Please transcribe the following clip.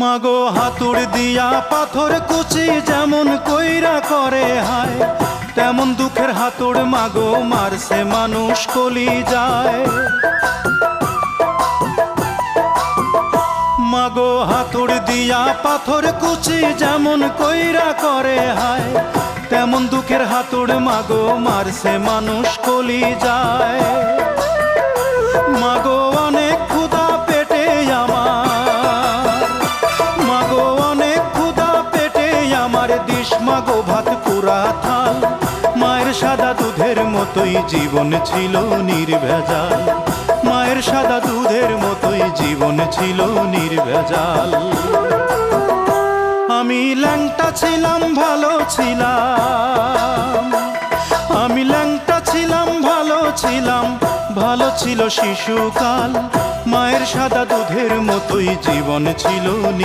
মাগো হাতুড় দিয়া পাথর কুচি যেমন কইরা করে হায়, তেমন দুঃখের হাতুড় মাগো মারছে মানুষ কলি যায়। মাগো হাতুড় দিয়া পাথর কুচি যেমন কইরা করে হায়, তেমন দুঃখের হাতুড় মাগো মারছে মানুষ কলি যায়। মাগো অনেক ক্ষুধা পেটে আমার, মাগো অনেক ক্ষুধা পেটে আমার, দিস মাগো ভাত পুরা থাল। মায়ের সাদা দুধের মতোই জীবন ছিল নির্ভেজাল, মায়ের সাদা দুধের মতোই জীবন ছিল নির্ভেজাল। আমি ল্যাংটা ছিলাম ভালো ছিলাম, আমি ল্যাংটা ছিলাম ভালো ছিলাম, ভালো ছিল শিশুকাল। মায়ের সাদা দুধের মতোই জীবন ছিল